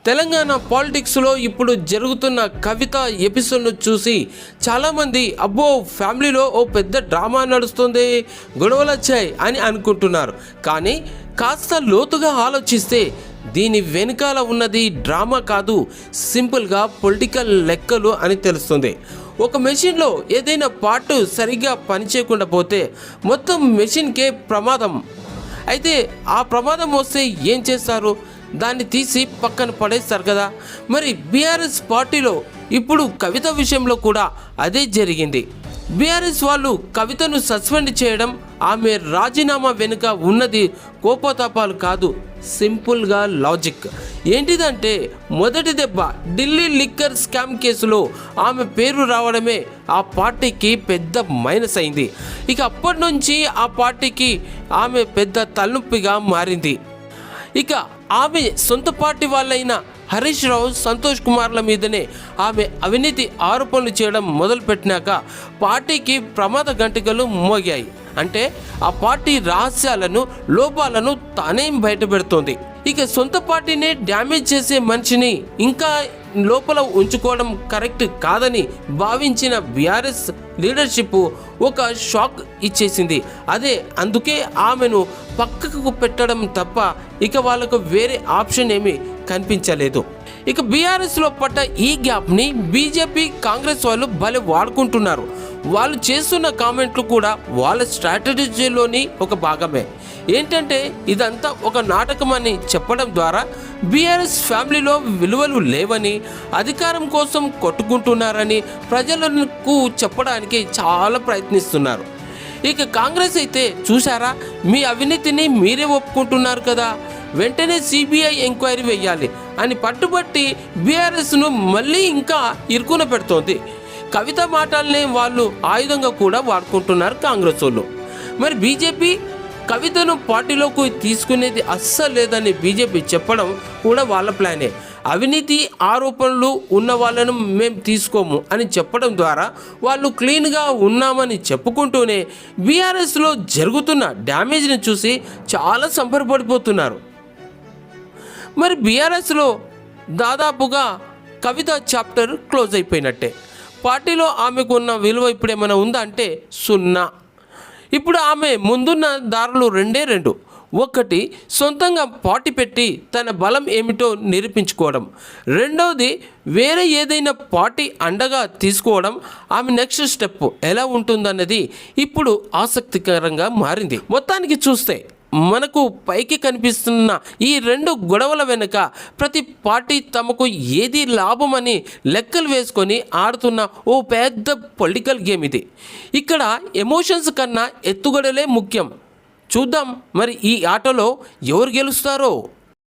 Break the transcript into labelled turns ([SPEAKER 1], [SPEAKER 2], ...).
[SPEAKER 1] తెలంగాణ పాలిటిక్స్లో ఇప్పుడు జరుగుతున్న కవిత ఎపిసోడ్ను చూసి చాలామంది అబ్బో ఫ్యామిలీలో ఓ పెద్ద డ్రామా నడుస్తుంది, గొడవలు వచ్చాయి అని అనుకుంటున్నారు. కానీ కాస్త లోతుగా ఆలోచిస్తే దీని వెనుకాల ఉన్నది డ్రామా కాదు, సింపుల్గా పొలిటికల్ లెక్కలు అని తెలుస్తుంది. ఒక మెషిన్లో ఏదైనా పార్ట్ సరిగ్గా పనిచేయకుండా పోతే మొత్తం మెషిన్కే ప్రమాదం. అయితే ఆ ప్రమాదం వస్తే ఏం చేస్తారు? దాన్ని తీసి పక్కన పడేస్తారు కదా. మరి బీఆర్ఎస్ పార్టీలో ఇప్పుడు కవిత విషయంలో కూడా అదే జరిగింది. బీఆర్ఎస్ వాళ్ళు కవితను సస్పెండ్ చేయడం, ఆమె రాజీనామా వెనుక ఉన్నది కోపతాపాలు కాదు, సింపుల్గా లాజిక్. ఏంటిదంటే మొదటి దెబ్బ ఢిల్లీ లిక్కర్ స్కామ్ కేసులో ఆమె పేరు రావడమే ఆ పార్టీకి పెద్ద మైనస్ అయింది. ఇక అప్పటి నుంచి ఆ పార్టీకి ఆమె పెద్ద తలనొప్పిగా మారింది. ఇక ఆమె సొంత పార్టీ వాళ్ళైన హరీష్ రావు, సంతోష్ కుమార్ల మీదనే ఆమె అవినీతి ఆరోపణలు చేయడం మొదలుపెట్టినాక పార్టీకి ప్రమాద గంటికలు మోగాయి. అంటే ఆ పార్టీ రహస్యాలను, లోపాలను తానేం బయటపెడుతోంది. ఇక సొంత పార్టీని డ్యామేజ్ చేసే మనిషిని ఇంకా లోపల ఉంచుకోవడం కరెక్ట్ కాదని భావించిన బీఆర్ఎస్ లీడర్షిప్ ఒక షాక్ ఇచ్చేసింది. అందుకే ఆమెను పక్కకు పెట్టడం తప్ప ఇక వాళ్ళకు వేరే ఆప్షన్ ఏమీ కనిపించలేదు. ఇక బీఆర్ఎస్లో పడ్డ ఈ గ్యాప్ని బీజేపీ, కాంగ్రెస్ వాళ్ళు భలే వాడుకుంటున్నారు. వాళ్ళు చేస్తున్న కామెంట్లు కూడా వాళ్ళ స్ట్రాటజీలోని ఒక భాగమే. ఏంటంటే ఇదంతా ఒక నాటకం అని చెప్పడం ద్వారా బీఆర్ఎస్ ఫ్యామిలీలో విలువలు లేవని, అధికారం కోసం కొట్టుకుంటున్నారని ప్రజలకు చెప్పడానికి చాలా ప్రయత్నిస్తున్నారు. ఇక కాంగ్రెస్ అయితే చూసారా, మీ అవినీతిని మీరే ఒప్పుకుంటున్నారు కదా, వెంటనే సిబిఐ ఎంక్వైరీ వేయాలి అని పట్టుబట్టి బీఆర్ఎస్ను మళ్ళీ ఇంకా ఇరుకున పెడుతోంది. కవిత మాటల్ని వాళ్ళు ఆయుధంగా కూడా వాడుకుంటున్నారు కాంగ్రెస్ వాళ్ళు. మరి బీజేపీ కవితను పార్టీలోకి తీసుకునేది అస్సలు లేదని బీజేపీ చెప్పడం కూడా వాళ్ళ ప్లానే. అవినీతి ఆరోపణలు ఉన్న వాళ్ళను మేము తీసుకోము అని చెప్పడం ద్వారా వాళ్ళు క్లీన్గా ఉన్నామని చెప్పుకుంటూనే బీఆర్ఎస్లో జరుగుతున్న డ్యామేజ్ని చూసి చాలా సంబరపడిపోతున్నారు. మరి బీఆర్ఎస్లో దాదాపుగా కవిత చాప్టర్ క్లోజ్ అయిపోయినట్టే. పార్టీలో ఆమెకు ఉన్న విలువ ఇప్పుడు ఏమైనా ఉందా అంటే సున్నా. ఇప్పుడు ఆమె ముందున్న దారులు రెండు. ఒకటి, సొంతంగా పార్టీ పెట్టి తన బలం ఏమిటో నిరూపించుకోవడం. రెండవది, వేరే ఏదైనా పార్టీ అండగా తీసుకోవడం. ఆమె నెక్స్ట్ స్టెప్ ఎలా ఉంటుందన్నది ఇప్పుడు ఆసక్తికరంగా మారింది. మొత్తానికి చూస్తే మనకు పైకి కనిపిస్తున్న ఈ రెండు గొడవల వెనుక ప్రతి పార్టీ తమకు ఏది లాభమని లెక్కలు వేసుకొని ఆడుతున్న ఓ పెద్ద పొలిటికల్ గేమ్ ఇది. ఇక్కడ ఎమోషన్స్ కన్నా ఎత్తుగడలే ముఖ్యం. చూద్దాం మరి ఈ ఆటలో ఎవరు గెలుస్తారో.